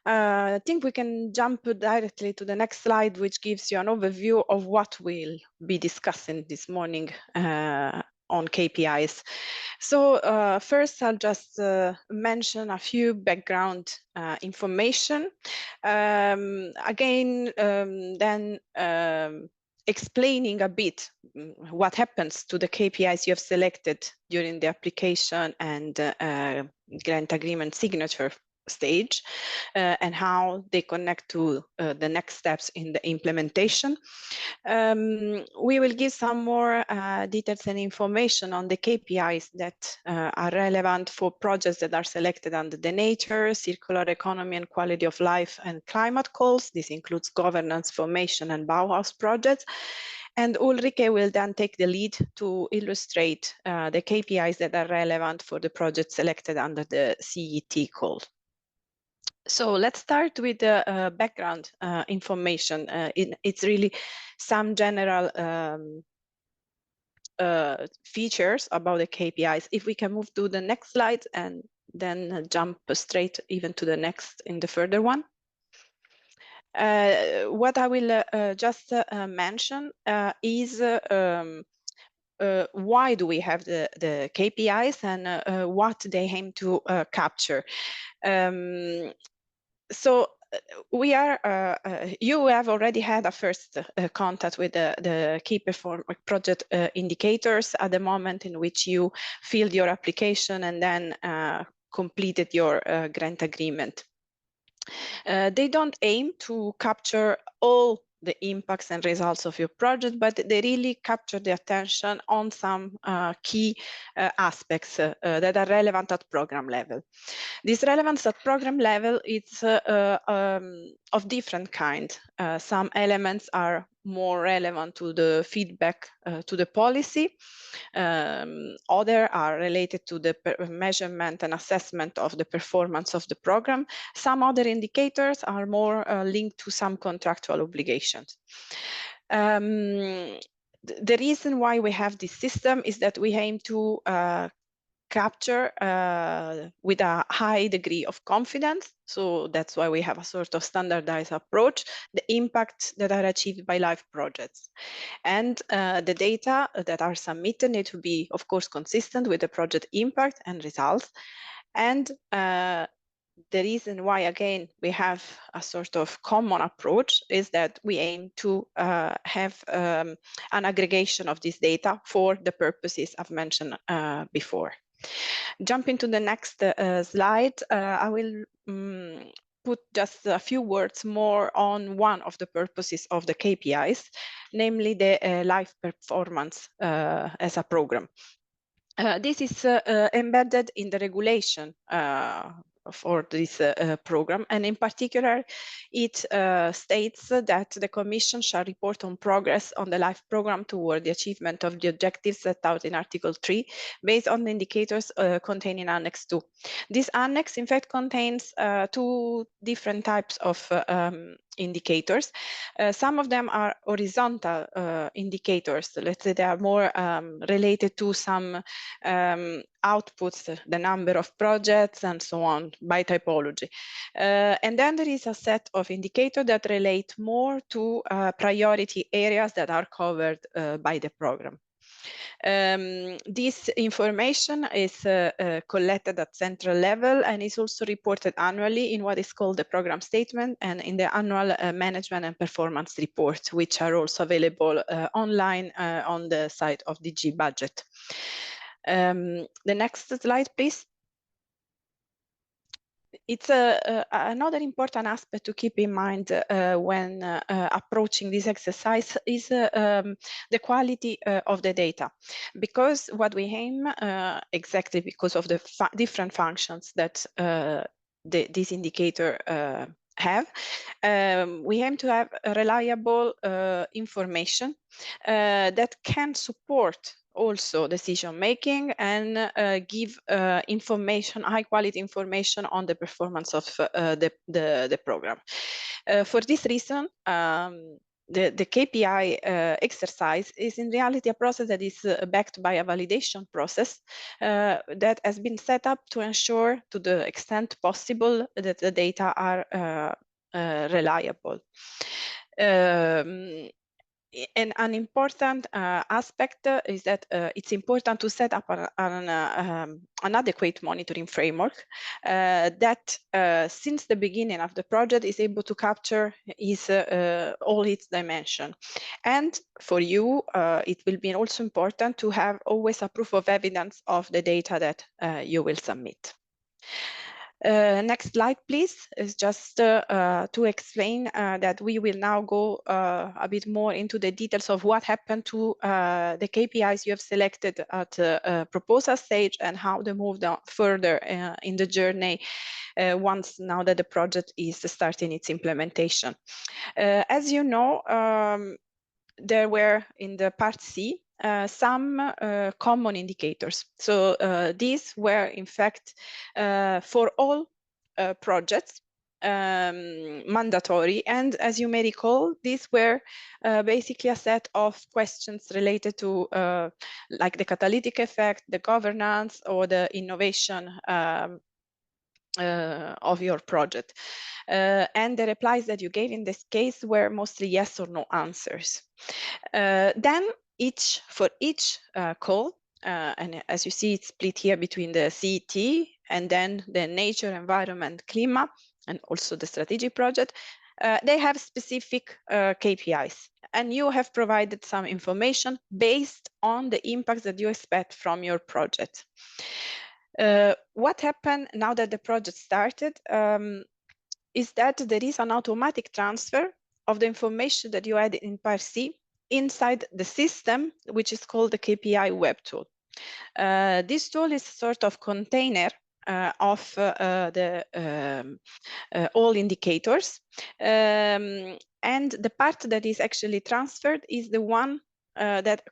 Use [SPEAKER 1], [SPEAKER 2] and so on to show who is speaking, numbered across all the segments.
[SPEAKER 1] I think we can jump directly to the next slide, which gives you an overview of what we'll be discussing this morning on KPIs. So first, I'll just mention a few background information. Then explaining a bit what happens to the KPIs you have selected during the application and grant agreement signature stage and how they connect to the next steps in the implementation. We will give some more details and information on the KPIs that are relevant for projects that are selected under the nature, circular economy and quality of life and climate goals. This includes governance, formation and Bauhaus projects. And Ulrike will then take the lead to illustrate the KPIs that are relevant for the project selected under the CET call. So let's start with the background information. It's really some general features about the KPIs. If we can move to the next slide and then jump straight even to the next in the further one. What I will just mention is why do we have the KPIs and what they aim to capture. So we are, you have already had a first contact with the key performance project indicators at the moment in which you filled your application and then completed your grant agreement. They don't aim to capture all the impacts and results of your project, but they really capture the attention on some key aspects that are relevant at program level. This relevance at program level is of different kind. Some elements are more relevant to the feedback to the policy. Other are related to the measurement and assessment of the performance of the program. Some other indicators are more linked to some contractual obligations. The reason why we have this system is that we aim to capture with a high degree of confidence. So that's why we have a sort of standardized approach, the impacts that are achieved by live projects. And the data that are submitted need to be, of course, consistent with the project impact and results. And the reason why, again, we have a sort of common approach is that we aim to have an aggregation of this data for the purposes I've mentioned before. Jumping to the next slide, I will put just a few words more on one of the purposes of the KPIs, namely the live performance as a program. This is embedded in the regulation for this program, and in particular it states that the Commission shall report on progress on the LIFE program toward the achievement of the objectives set out in Article 3 based on the indicators contained in Annex 2. This annex in fact contains two different types of indicators. Some of them are horizontal indicators. Let's say they are more related to some outputs, the number of projects and so on by typology. And then there is a set of indicators that relate more to priority areas that are covered by the program. This information is collected at central level and is also reported annually in what is called the program statement and in the annual management and performance report, which are also available online on the site of DG Budget. The next slide, please. It's another important aspect to keep in mind when approaching this exercise is the quality of the data, because what we aim, exactly because of the different functions that this indicator have, we aim to have reliable information that can support also decision making and give information, high quality information on the performance of the program. For this reason, the KPI exercise is in reality a process that is backed by a validation process that has been set up to ensure, to the extent possible, that the data are reliable. And an important aspect is that it's important to set up an adequate monitoring framework that, since the beginning of the project, is able to capture all its dimensions. And for you, it will be also important to have always a proof of evidence of the data that you will submit. Next slide, please, is just to explain that we will now go a bit more into the details of what happened to the KPIs you have selected at the proposal stage and how they moved on further in the journey once now that the project is starting its implementation. As you know, there were in the part C some common indicators. So these were in fact for all projects mandatory, and as you may recall, these were basically a set of questions related to like the catalytic effect, the governance, or the innovation of your project. And the replies that you gave in this case were mostly yes or no answers. Then for each call, and as you see, it's split here between the CET and then the nature, environment, climate, and also the strategic project. They have specific KPIs, and you have provided some information based on the impacts that you expect from your project. What happened now that the project started is that there is an automatic transfer of the information that you had in part C inside the system, which is called the KPI web tool. This tool is a sort of container of all indicators. And the part that is actually transferred is the one that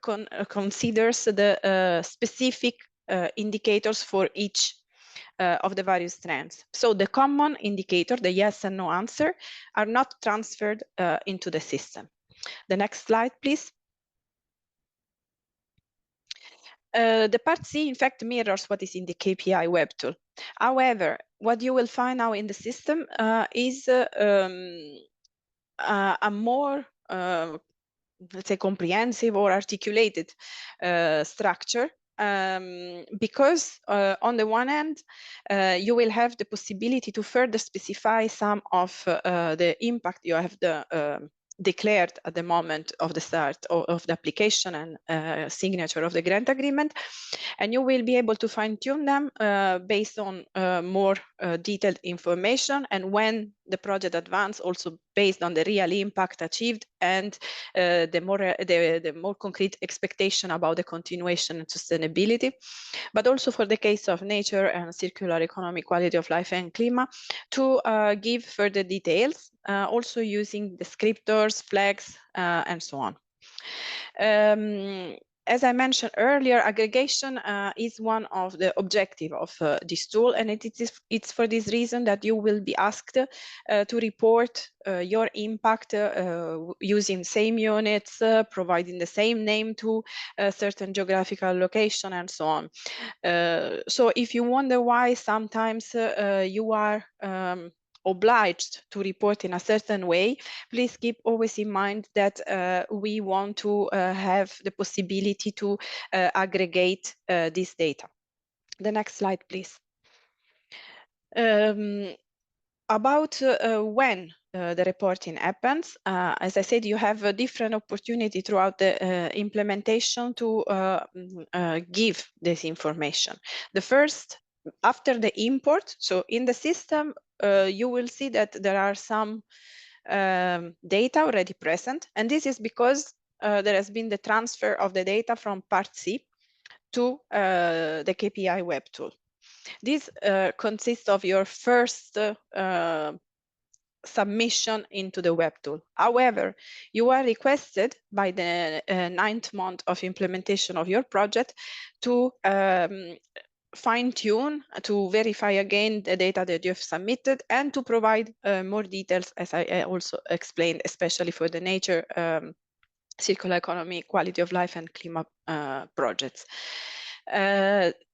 [SPEAKER 1] considers the specific indicators for each of the various strands. So the common indicator, the yes and no answer, are not transferred into the system. The next slide, please. The part C, in fact, mirrors what is in the KPI web tool. However, what you will find now in the system is a more, let's say, comprehensive or articulated structure. Because on the one hand, you will have the possibility to further specify some of the impact you have declared at the moment of the start of the application and signature of the grant agreement, and you will be able to fine-tune them based on more detailed information, and when the project advances, also based on the real impact achieved and the more concrete expectation about the continuation and sustainability. But also for the case of nature and circular economy, quality of life and climate, to give further details, also using descriptors, flags, and so on. As I mentioned earlier, aggregation is one of the objectives of this tool, and it's for this reason that you will be asked to report your impact using same units, providing the same name to a certain geographical location, and so on. So if you wonder why sometimes you are obliged to report in a certain way, please keep always in mind that we want to have the possibility to aggregate this data. The next slide, please. About when the reporting happens, as I said, you have a different opportunity throughout the implementation to give this information. The first, after the import, so in the system, you will see that there are some data already present, and this is because there has been the transfer of the data from part C to the KPI web tool. This consists of your first submission into the web tool. However, you are requested by the 9th month of implementation of your project to fine-tune to verify again the data that you have submitted and to provide more details, as I also explained, especially for the nature, circular economy, quality of life, and climate projects.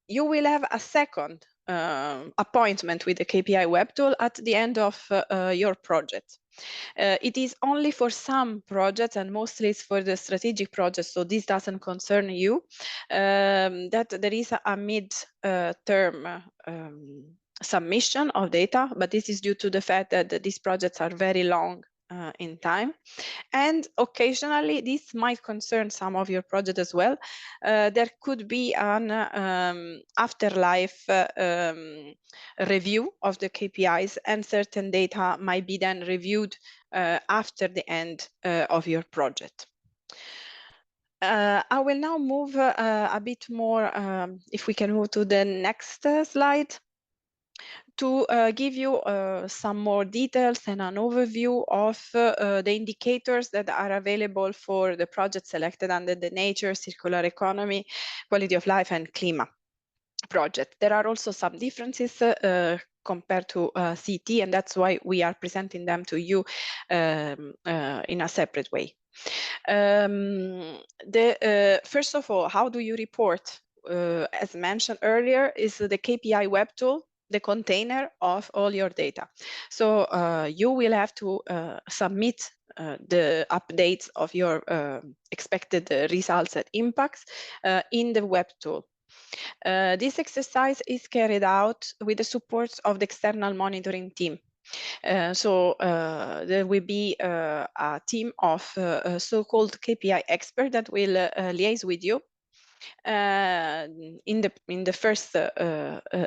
[SPEAKER 1] You will have a second appointment with the KPI web tool at the end of your project. It is only for some projects, and mostly it's for the strategic projects, so this doesn't concern you, that there is a mid-term submission of data, but this is due to the fact that these projects are very long in time. And occasionally, this might concern some of your projects as well. There could be an afterlife review of the KPIs, and certain data might be then reviewed after the end of your project. I will now move a bit more, if we can move to the next slide, to give you some more details and an overview of the indicators that are available for the project selected under the nature, circular economy, quality of life, and climate project. There are also some differences compared to CT, and that's why we are presenting them to you in a separate way. First of all, how do you report? As mentioned earlier, is the KPI web tool the container of all your data. So you will have to submit the updates of your expected results and impacts in the web tool. This exercise is carried out with the support of the external monitoring team. There will be a team of so-called KPI experts that will liaise with you in the first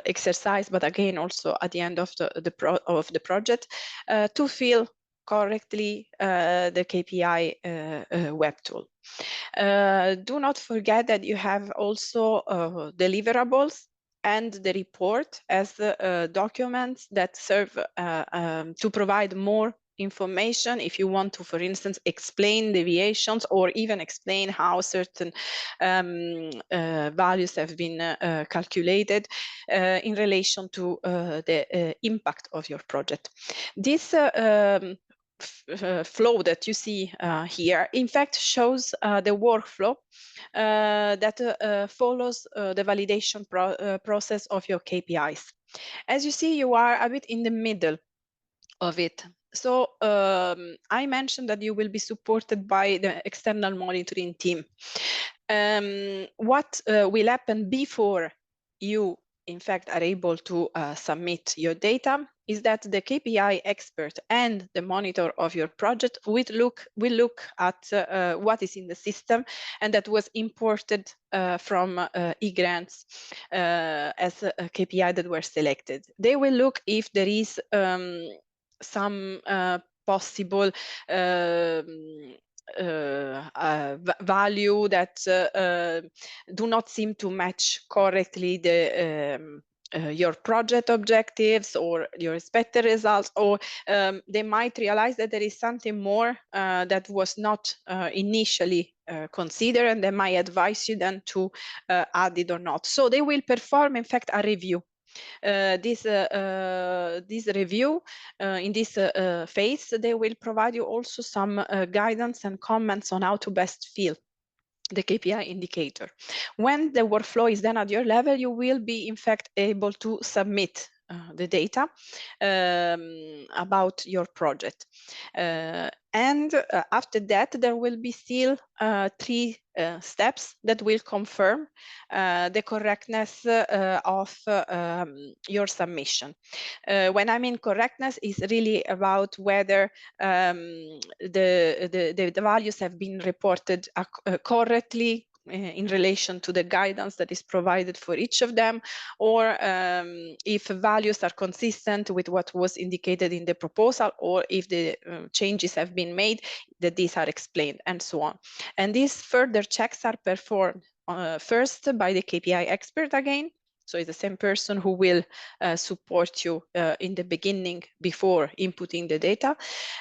[SPEAKER 1] exercise, but again also at the end of the project, to fill correctly the KPI web tool. Do not forget that you have also deliverables and the report as documents that serve to provide more information if you want to, for instance, explain deviations or even explain how certain values have been calculated in relation to the impact of your project. This flow that you see here, in fact, shows the workflow that follows the validation process of your KPIs. As you see, you are a bit in the middle of it. So I mentioned that you will be supported by the external monitoring team. What will happen before you, in fact, are able to submit your data is that the KPI expert and the monitor of your project will look at what is in the system and that was imported from e-grants as a KPI that were selected. They will look if there is some possible value that do not seem to match correctly your project objectives or your expected results, or they might realize that there is something more that was not initially considered, and they might advise you then to add it or not. So they will perform, in fact, a review. This review in this phase, they will provide you also some guidance and comments on how to best fill the KPI indicator. When the workflow is then at your level, you will be, in fact, able to submit the data about your project. And after that, there will be still 3 steps that will confirm the correctness of your submission. When I mean correctness, is really about whether the values have been reported correctly in relation to the guidance that is provided for each of them, or if values are consistent with what was indicated in the proposal, or if the changes have been made, that these are explained, and so on. And these further checks are performed first by the KPI expert again, So it's the same person who will support you in the beginning before inputting the data,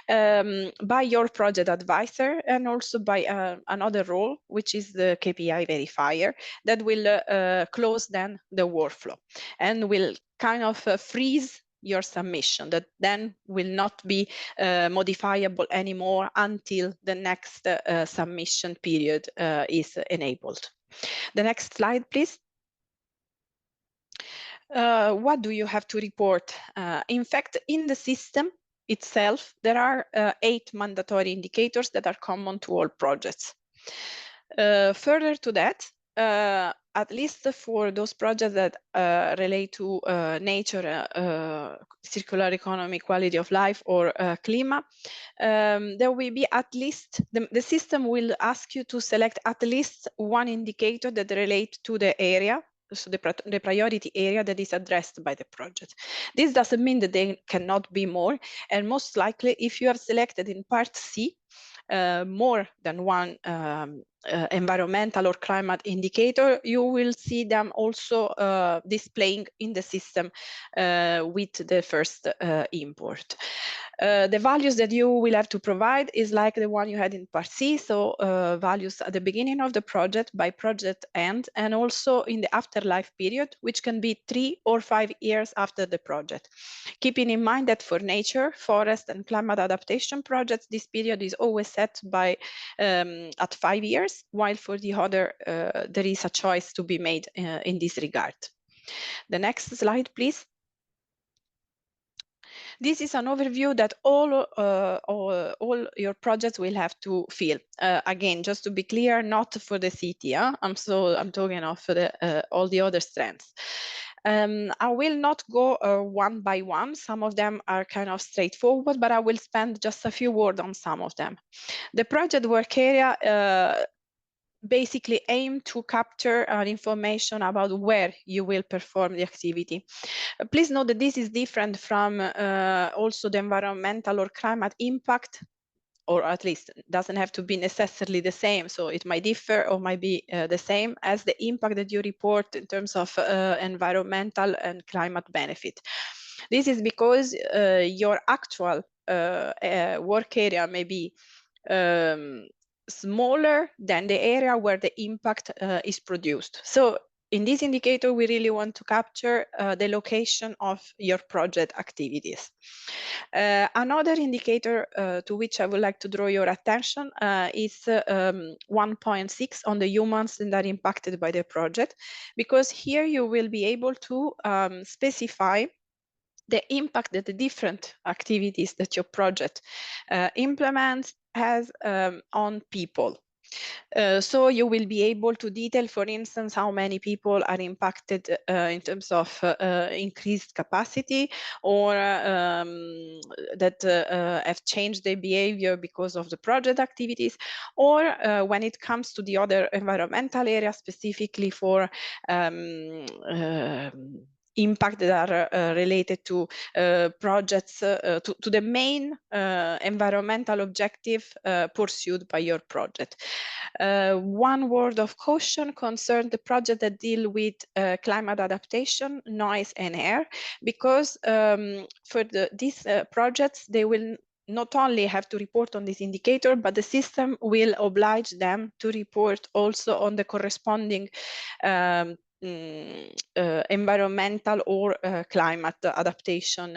[SPEAKER 1] by your project advisor, and also by another role, which is the KPI verifier, that will close then the workflow and will kind of freeze your submission, that then will not be modifiable anymore until the next submission period is enabled. The next slide, please. What do you have to report? In fact, in the system itself, there are 8 mandatory indicators that are common to all projects. Further to that, at least for those projects that relate to nature, circular economy, quality of life, or climate, there will be at least, the system will ask you to select at least one indicator that relates to the area, so the priority area that is addressed by the project. This doesn't mean that there cannot be more, and most likely if you have selected in part C more than one environmental or climate indicator, you will see them also displaying in the system with the first import. The values that you will have to provide is like the one you had in part C, so values at the beginning of the project, by project end, and also in the afterlife period, which can be 3 or 5 years after the project. Keeping in mind that for nature, forest, and climate adaptation projects, this period is always set by at 5 years, while for the other, there is a choice to be made in this regard. The next slide, please. This is an overview that all your projects will have to fill. Again, just to be clear, not for the city. I'm talking of all the other strands. I will not go one by one. Some of them are kind of straightforward, but I will spend just a few words on some of them. The project work area basically aim to capture information about where you will perform the activity. Please note that this is different from also the environmental or climate impact, or at least doesn't have to be necessarily the same. So it might differ or might be the same as the impact that you report in terms of environmental and climate benefit. This is because your actual work area may be smaller than the area where the impact is produced. So in this indicator, we really want to capture the location of your project activities. Another indicator to which I would like to draw your attention is 1.6 on the humans that are impacted by the project, because here you will be able to specify the impact that the different activities that your project implements has on people. So you will be able to detail, for instance, how many people are impacted in terms of increased capacity, or that have changed their behavior because of the project activities, or when it comes to the other environmental areas, specifically for impact that are related to projects, to the main environmental objective pursued by your project. One word of caution concerns the project that deal with climate adaptation, noise, and air, because for these projects, they will not only have to report on this indicator, but the system will oblige them to report also on the corresponding environmental or climate adaptation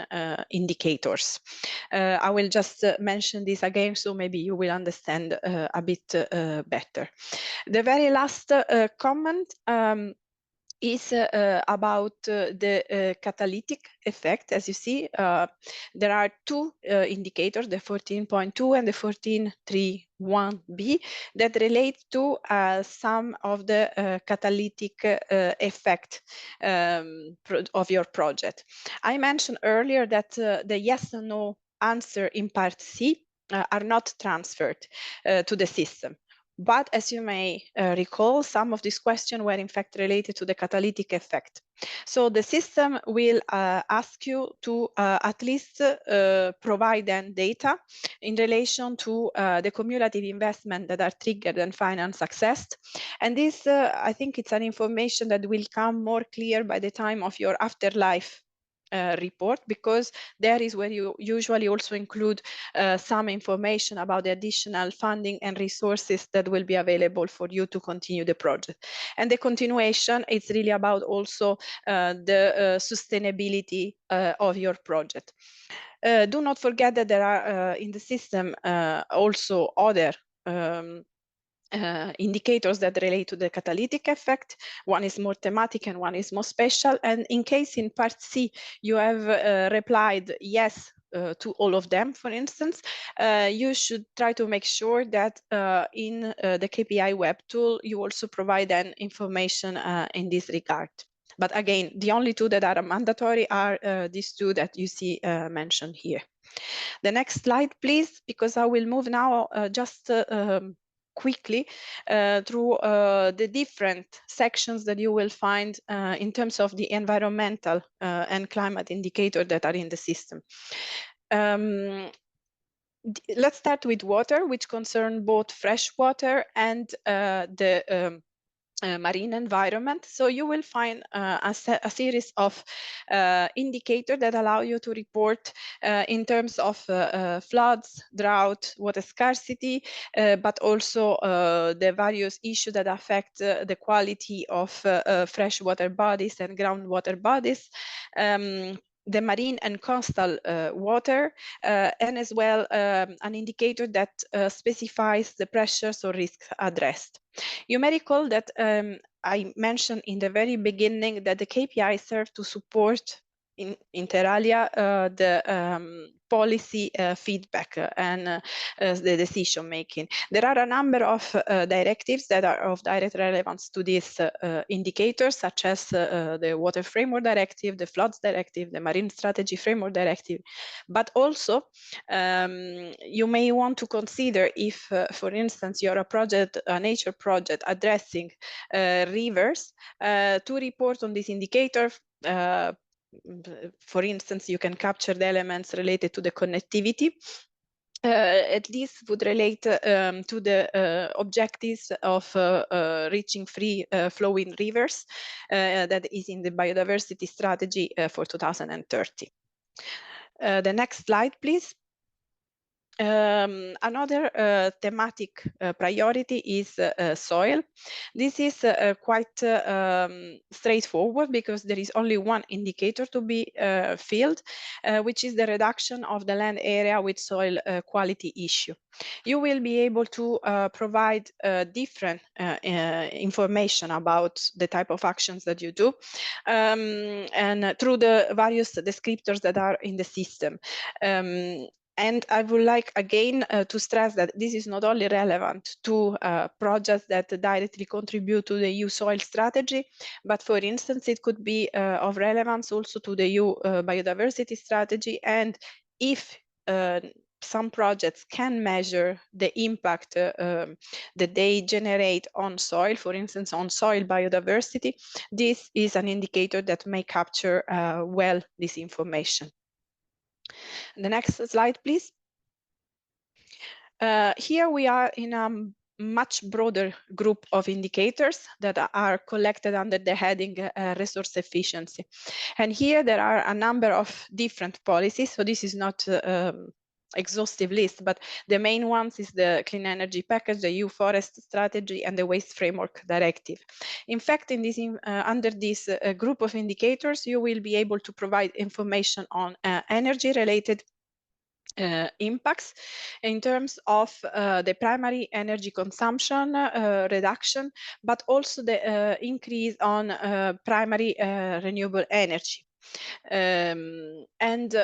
[SPEAKER 1] indicators. I will just mention this again, so maybe you will understand a bit better. The very last comment is about the catalytic effect. As you see, there are two indicators, the 14.2 and the 14.3.1b, that relate to some of the catalytic effect of your project. I mentioned earlier that the yes or no answer in part C are not transferred to the system. But as you may recall, some of these questions were in fact related to the catalytic effect. So the system will ask you to at least provide then data in relation to the cumulative investment that are triggered and finance accessed. And this, I think it's an information that will come more clear by the time of your afterlife report, because there is where you usually also include some information about the additional funding and resources that will be available for you to continue the project. And the continuation, it's really about also the sustainability of your project. Do not forget that there are in the system also other indicators that relate to the catalytic effect. One is more thematic and one is more special. And in case in part C, you have replied yes to all of them, for instance, you should try to make sure that in the KPI web tool, you also provide an information in this regard. But again, the only two that are mandatory are these two that you see mentioned here. The next slide, please, because I will move now just quickly through the different sections that you will find in terms of the environmental and climate indicator that are in the system. Let's start with water, which concern both fresh water and the marine environment. So you will find a series of indicators that allow you to report in terms of floods, drought, water scarcity, but also the various issues that affect the quality of freshwater bodies and groundwater bodies. The marine and coastal water, and as well an indicator that specifies the pressures or risks addressed. You may recall that I mentioned in the very beginning that the KPI serve to support inter alia the policy feedback and the decision making. There are a number of directives that are of direct relevance to these indicators, such as the Water Framework Directive, the Floods Directive, the Marine Strategy Framework Directive. But also, you may want to consider if, for instance, you're a nature project addressing rivers, to report on this indicator. For instance, you can capture the elements related to the connectivity. At least would relate to the objectives of reaching free flowing rivers that is in the biodiversity strategy for 2030. The next slide, please. Another thematic priority is soil. This is quite straightforward because there is only one indicator to be filled, which is the reduction of the land area with soil quality issue. You will be able to provide different information about the type of actions that you do, and through the various descriptors that are in the system. And I would like again to stress that this is not only relevant to projects that directly contribute to the EU soil strategy, but for instance, it could be of relevance also to the EU biodiversity strategy. And if some projects can measure the impact that they generate on soil, for instance, on soil biodiversity, this is an indicator that may capture well this information. The next slide, please. Here we are in a much broader group of indicators that are collected under the heading resource efficiency. And here there are a number of different policies. So this is not exhaustive list, but the main ones is the Clean Energy Package, the EU Forest Strategy, and the Waste Framework Directive. In fact, in this, under this group of indicators, you will be able to provide information on energy-related impacts in terms of the primary energy consumption reduction, but also the increase on primary renewable energy. And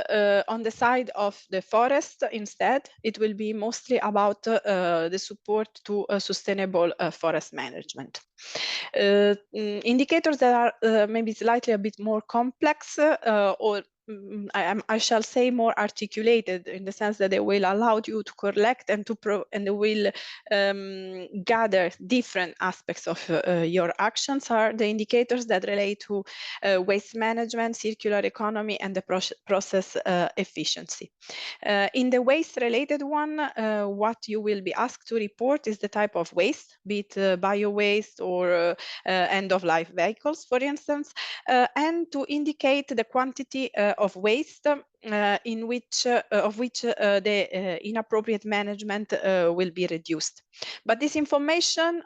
[SPEAKER 1] on the side of the forest, instead, it will be mostly about the support to sustainable forest management. Indicators that are maybe slightly a bit more complex or I shall say more articulated, in the sense that they will allow you to collect and and they will gather different aspects of your actions, are the indicators that relate to waste management, circular economy, and the process efficiency. In the waste related one, what you will be asked to report is the type of waste, be it bio waste or end of life vehicles, for instance, and to indicate the quantity of waste in which of which the inappropriate management will be reduced. But this information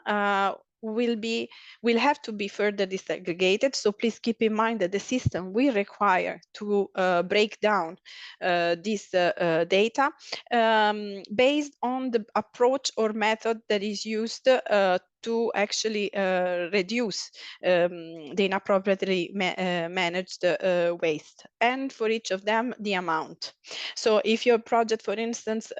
[SPEAKER 1] will have to be further disaggregated. So please keep in mind that the system will require to break down this data based on the approach or method that is used to actually reduce the inappropriately managed waste, and for each of them the amount. So if your project, for instance,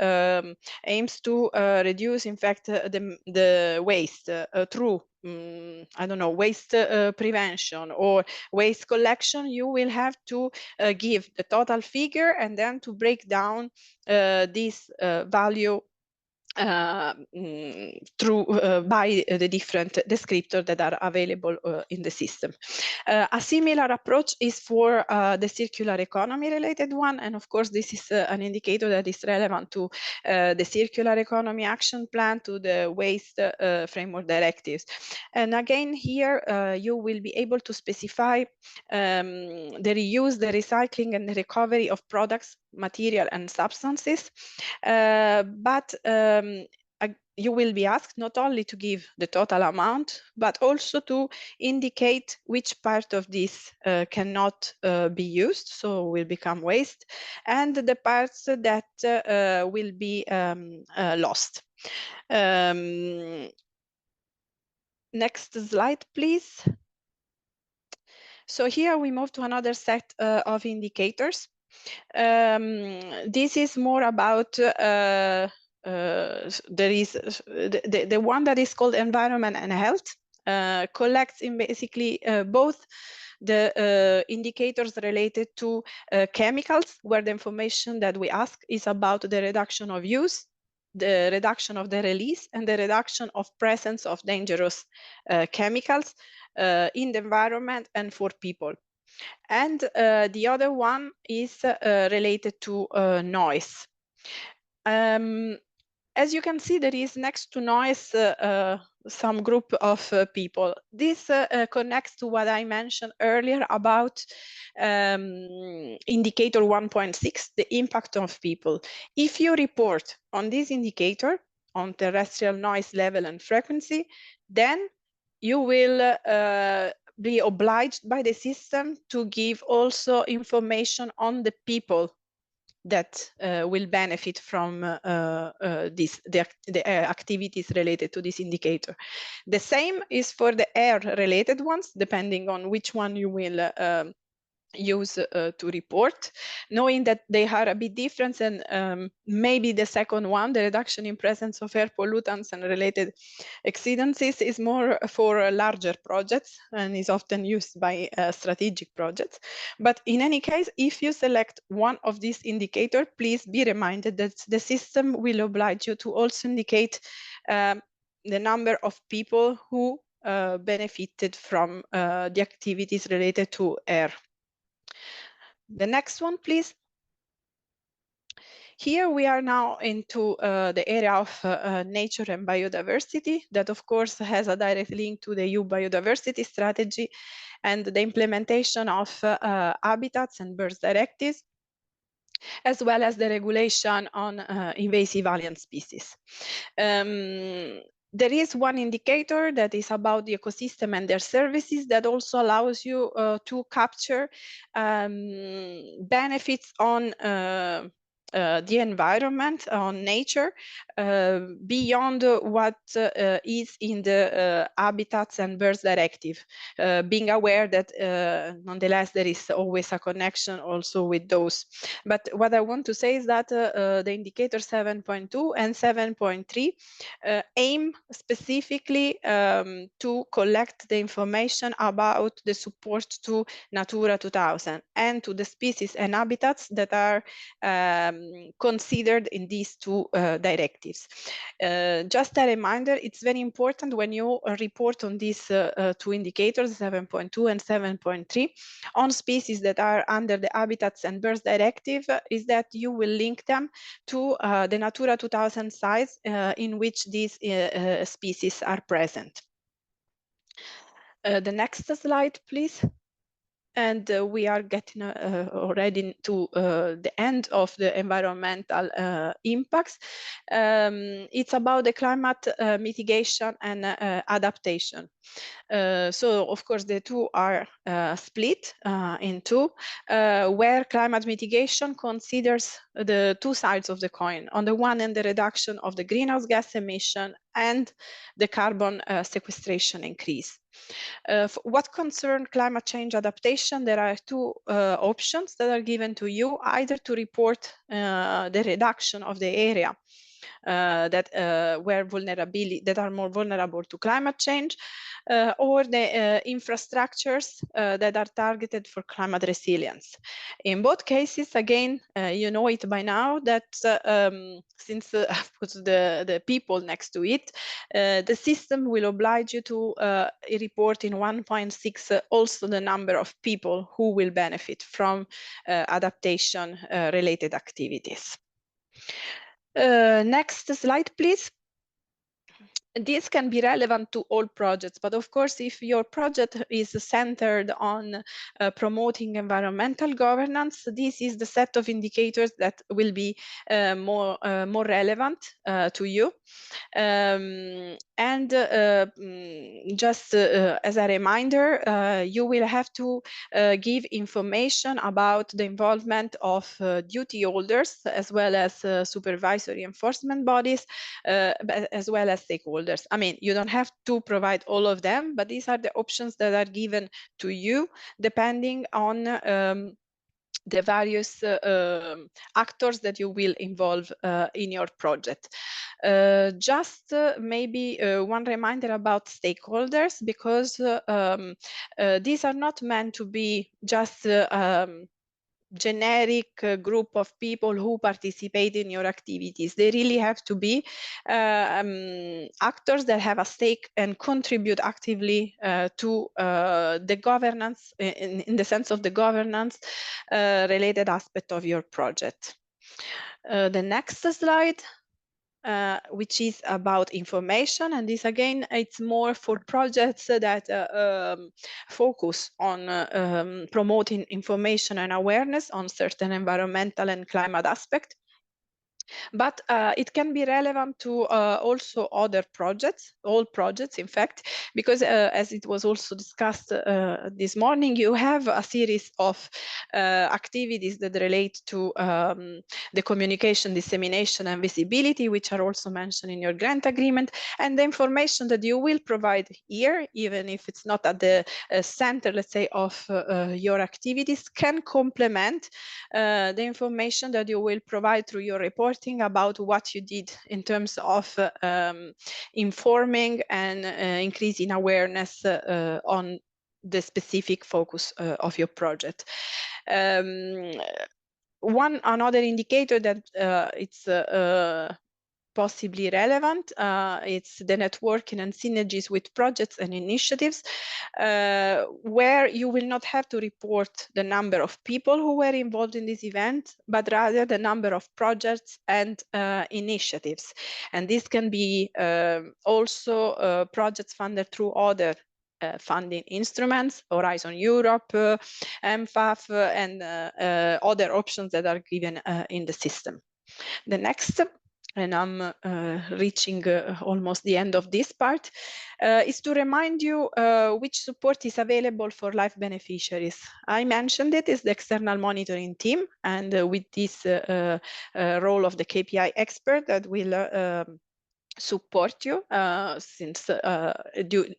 [SPEAKER 1] aims to reduce, in fact, the waste through I don't know, waste prevention or waste collection, you will have to give the total figure and then to break down this value through by the different descriptors that are available in the system. A similar approach is for the circular economy related one, and of course this is an indicator that is relevant to the circular economy action plan, to the waste framework directives. And again here you will be able to specify the reuse, the recycling, and the recovery of products, material, and substances. But you will be asked not only to give the total amount, but also to indicate which part of this cannot be used, so will become waste, and the parts that will be lost. Next slide, please. So here we move to another set of indicators. This is more about there is the one that is called environment and health, collects in basically both the indicators related to chemicals, where the information that we ask is about the reduction of use, the reduction of the release, and the reduction of presence of dangerous chemicals in the environment and for people. And the other one is related to noise. As you can see, there is next to noise some group of people. This connects to what I mentioned earlier about indicator 1.6, the impact of people. If you report on this indicator, on terrestrial noise level and frequency, then you will be obliged by the system to give also information on the people that will benefit from the activities related to this indicator. The same is for the air related ones, depending on which one you will use to report, knowing that they are a bit different, and maybe the second one, the reduction in presence of air pollutants and related exceedances, is more for larger projects and is often used by strategic projects. But in any case, if you select one of these indicators, please be reminded that the system will oblige you to also indicate the number of people who benefited from the activities related to air. The next one, please. Here we are now into the area of nature and biodiversity, that of course has a direct link to the EU biodiversity strategy and the implementation of habitats and birds directives, as well as the regulation on invasive alien species. There is one indicator that is about the ecosystem and their services that also allows you to capture benefits on the environment, on nature, beyond what is in the Habitats and Birds Directive, being aware that nonetheless there is always a connection also with those. But what I want to say is that the indicator 7.2 and 7.3 aim specifically to collect the information about the support to Natura 2000 and to the species and habitats that are considered in these two directives. Just a reminder, it's very important when you report on these two indicators, 7.2 and 7.3, on species that are under the Habitats and Birds Directive, is that you will link them to the Natura 2000 sites in which these species are present. The next slide, please. And we are getting already to the end of the environmental impacts. It's about the climate mitigation and adaptation. So, of course, the two are split in two, where climate mitigation considers the two sides of the coin. On the one hand, the reduction of the greenhouse gas emission and the carbon sequestration increase. For what concerns climate change adaptation, there are two options that are given to you, either to report the reduction of the area that are more vulnerable to climate change, or the infrastructures that are targeted for climate resilience. In both cases, again, you know it by now that since I've put the people next to it, the system will oblige you to report in 1.6 also the number of people who will benefit from adaptation related activities. Next slide, please. This can be relevant to all projects, but of course, if your project is centered on promoting environmental governance, this is the set of indicators that will be more relevant to you. Just as a reminder, you will have to give information about the involvement of duty holders, as well as supervisory enforcement bodies, as well as stakeholders. I mean, you don't have to provide all of them, but these are the options that are given to you depending on the various actors that you will involve in your project. Just maybe one reminder about stakeholders, because these are not meant to be just generic group of people who participate in your activities. They really have to be actors that have a stake and contribute actively to the governance, in the sense of the governance related aspect of your project. The next slide. Which is about information, and this again, it's more for projects that focus on promoting information and awareness on certain environmental and climate aspects. But it can be relevant to also other projects, all projects, in fact, because as it was also discussed this morning, you have a series of activities that relate to the communication, dissemination, and visibility, which are also mentioned in your grant agreement. And the information that you will provide here, even if it's not at the center, let's say, of your activities, can complement the information that you will provide through your reporting about what you did in terms of informing and increasing awareness on the specific focus of your project. Another indicator that it's possibly relevant, it's the networking and synergies with projects and initiatives, where you will not have to report the number of people who were involved in this event, but rather the number of projects and initiatives. And this can be also projects funded through other funding instruments, Horizon Europe, MFAF, and other options that are given in the system. The next and I'm reaching almost the end of this part, is to remind you which support is available for life beneficiaries. I mentioned it is the external monitoring team, and with this role of the KPI expert that will support you since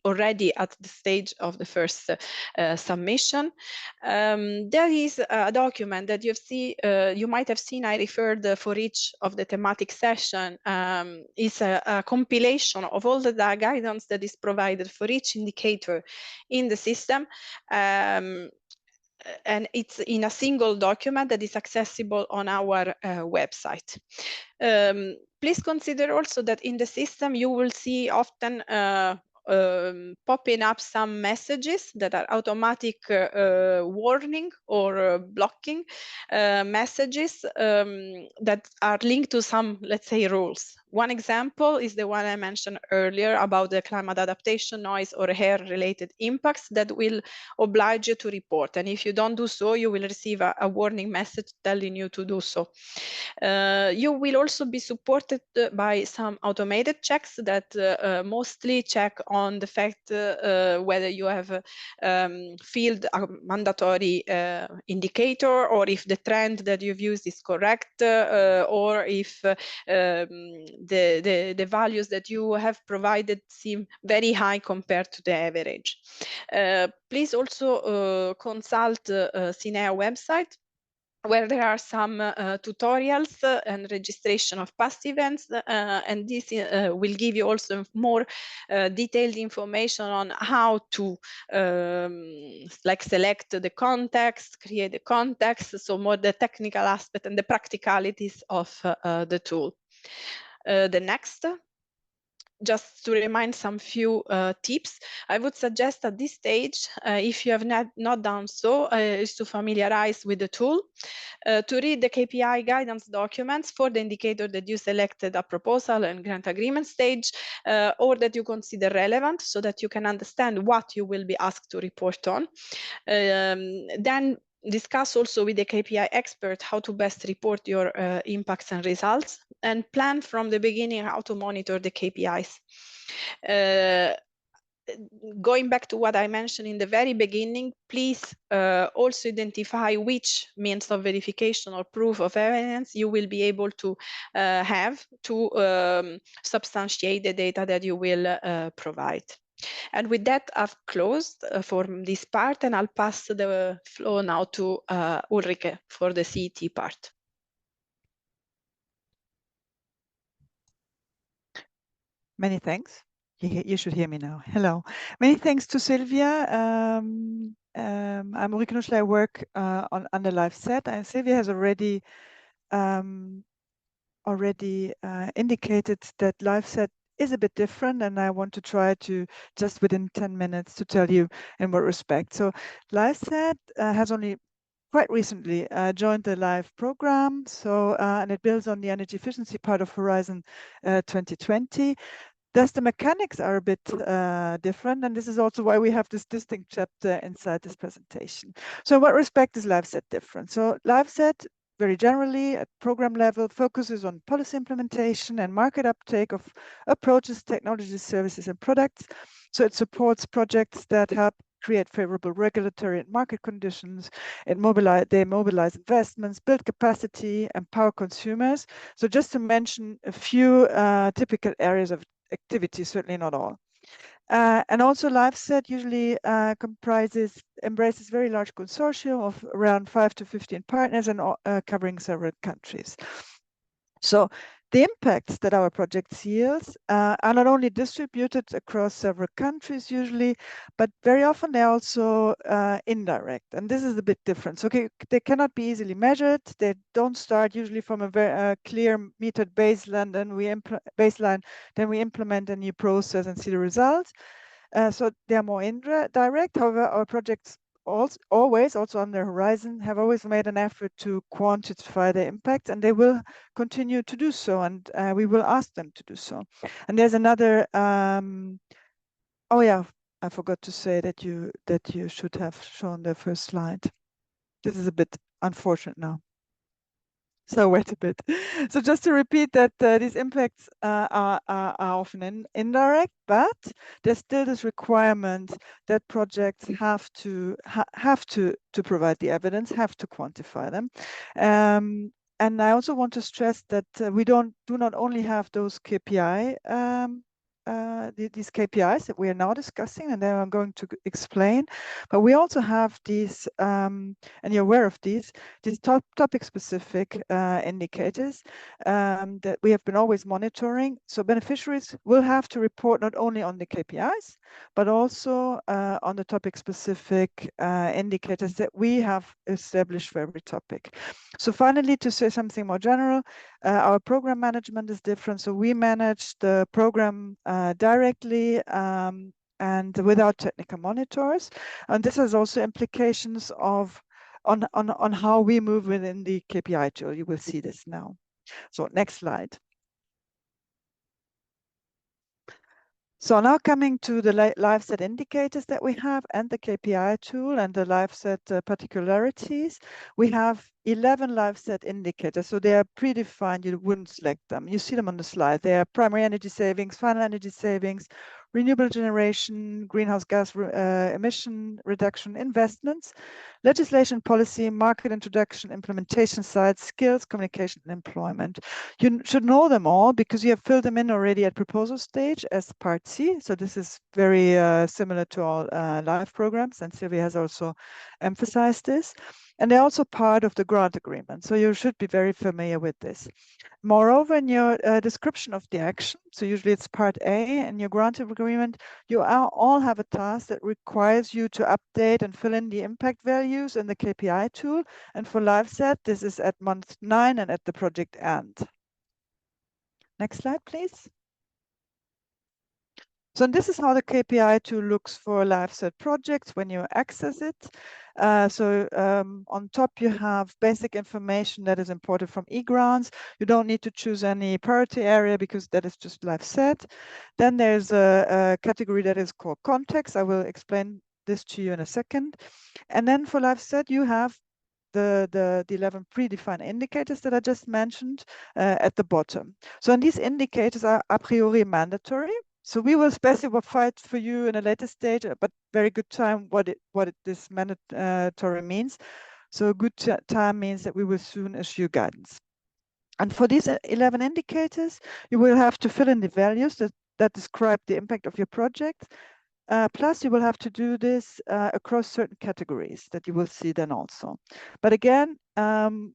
[SPEAKER 1] already at the stage of the first submission. There is a document that you might have seen. I referred for each of the thematic session is a compilation of all the guidance that is provided for each indicator in the system. And it's in a single document that is accessible on our website. Please consider also that in the system you will see often popping up some messages that are automatic warning or blocking messages that are linked to some, let's say, rules. One example is the one I mentioned earlier about the climate adaptation, noise, or air-related impacts that will oblige you to report. And if you don't do so, you will receive a warning message telling you to do so. You will also be supported by some automated checks that mostly check on the fact whether you have filled a mandatory indicator, or if the trend that you've used is correct, or if the values that you have provided seem very high compared to the average. Please also consult CINEA website, where there are some tutorials and registration of past events, and this will give you also more detailed information on how to like select the context, create the context, so more the technical aspect and the practicalities of the tool. The next. Just to remind some few tips, I would suggest at this stage, if you have not done so, is to familiarize with the tool, to read the KPI guidance documents for the indicator that you selected at proposal and grant agreement stage, or that you consider relevant, so that you can understand what you will be asked to report on. Then discuss also with the KPI expert how to best report your impacts and results, and plan from the beginning how to monitor the KPIs. Going back to what I mentioned in the very beginning, please also identify which means of verification or proof of evidence you will be able to have to substantiate the data that you will provide. And with that, I've closed for this part, and I'll pass the floor now to Ulrike for the CET part.
[SPEAKER 2] Many thanks. You should hear me now. Hello. Many thanks to Silvia. I'm Ulrike Nuscheler. I work under LiveSet, and Silvia has already indicated that LiveSet is a bit different, and I want to try to just within 10 minutes to tell you in what respect. So LiveSet has only quite recently joined the LIFE program, so and it builds on the energy efficiency part of Horizon 2020. Thus, the mechanics are a bit different, and this is also why we have this distinct chapter inside this presentation. So in what respect is LiveSet different? So LiveSet, very generally at program level, focuses on policy implementation and market uptake of approaches, technologies, services, and products. So it supports projects that help create favorable regulatory and market conditions. They mobilize investments, build capacity, empower consumers. So just to mention a few typical areas of activity, certainly not all. And also LiveSet usually embraces very large consortium of around 5 to 15 partners and covering several countries. So the impacts that our projects yield are not only distributed across several countries usually, but very often they're also indirect. And this is a bit different. So they cannot be easily measured. They don't start usually from a very clear metered baseline, then we implement a new process and see the results. So they are more indirect. However, our projects always, also on the horizon, have always made an effort to quantify the impact, and they will continue to do so, and we will ask them to do so. And there's another, oh yeah, I forgot to say that you should have shown the first slide. This is a bit unfortunate now. So wait a bit. So just to repeat that these impacts are often indirect, but there's still this requirement that projects have to provide the evidence, have to quantify them. And I also want to stress that we do not only have those KPI these KPIs that we are now discussing, and then I'm going to explain. But we also have these, and you're aware of these topic-specific indicators that we have been always monitoring. So beneficiaries will have to report not only on the KPIs, but also on the topic-specific indicators that we have established for every topic. So finally, to say something more general, our program management is different. So we manage the program directly and without technical monitors. And this has also implications on how we move within the KPI tool. You will see this now. So next slide. So now coming to the live set indicators that we have and the KPI tool and the live set particularities, we have 11 live set indicators. So they are predefined, you wouldn't select them. You see them on the slide. They are primary energy savings, final energy savings, renewable generation, greenhouse gas emission reduction, investments, legislation, policy, market introduction, implementation sites, skills, communication, and employment. You should know them all because you have filled them in already at proposal stage as part C. So this is very similar to all live programs, and Silvia has also emphasized this. And they're also part of the grant agreement. So you should be very familiar with this. Moreover, in your description of the action, so usually it's part A in your grant agreement, you all have a task that requires you to update and fill in the impact values in the KPI tool. And for LiveSet, this is at month 9 and at the project end. Next slide, please. So this is how the KPI tool looks for LiveSet projects when you access it. On top, you have basic information that is imported from eGrants. You don't need to choose any priority area because that is just LiveSet. Then there's a category that is called context. I will explain this to you in a second. And then for LiveSet, you have the 11 predefined indicators that I just mentioned at the bottom. So and these indicators are a priori mandatory. So we will specify for you in a later stage, but very good time what this mandatory means. So a good time means that we will soon issue guidance. And for these 11 indicators, you will have to fill in the values that describe the impact of your project. Plus, you will have to do this across certain categories that you will see then also. But again,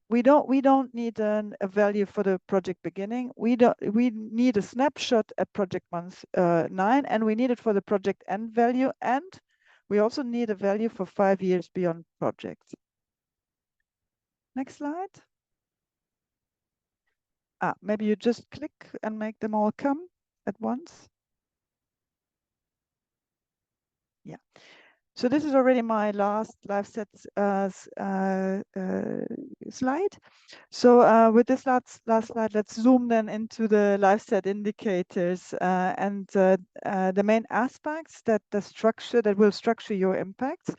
[SPEAKER 2] we don't need a value for the project beginning. We need a snapshot at project month 9, and we need it for the project end value, and we also need a value for 5 years beyond project. Next slide. Maybe you just click and make them all come at once. Yeah. So this is already my last LiveSet slide. So with this last slide, let's zoom then into the LiveSet indicators and the main aspects that will structure your impacts.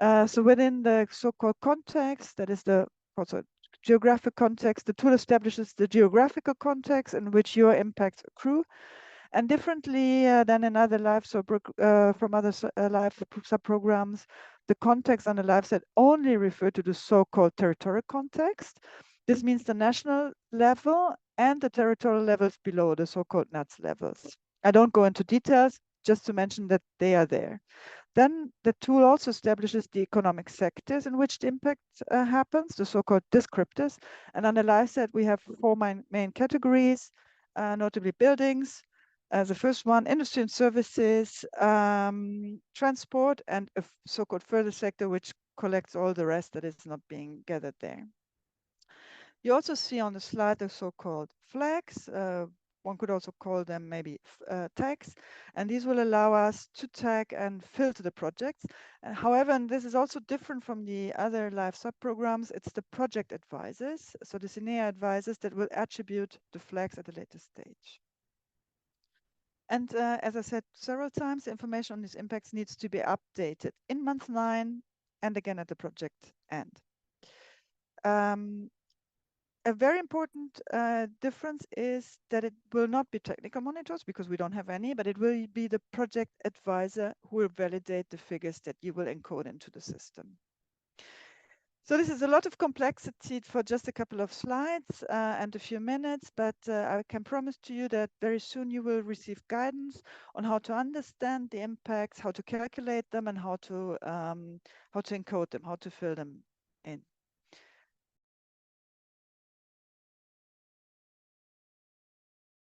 [SPEAKER 2] So within the so-called context, that is the also geographic context, the tool establishes the geographical context in which your impacts accrue. And differently than in other from other live sub-programs, the context on the LiveSet only refer to the so-called territorial context. This means the national level and the territorial levels below, the so-called NUTS levels. I don't go into details, just to mention that they are there. Then the tool also establishes the economic sectors in which the impact happens, the so-called descriptors. And on the LiveSet, we have 4 main categories, notably buildings, the first one, industry and services, transport, and a so-called further sector, which collects all the rest that is not being gathered there. You also see on the slide the so-called flags. One could also call them maybe tags, and these will allow us to tag and filter the projects. However, and this is also different from the other live sub-programs, it's the project advisors, so the SINEA advisors, that will attribute the flags at a later stage. And as I said several times, the information on these impacts needs to be updated in month 9 and again at the project end. a very important difference is that it will not be technical monitors because we don't have any, but it will be the project advisor who will validate the figures that you will encode into the system. So this is a lot of complexity for just a couple of slides and a few minutes, but I can promise to you that very soon you will receive guidance on how to understand the impacts, how to calculate them, and how to encode them, how to fill them in.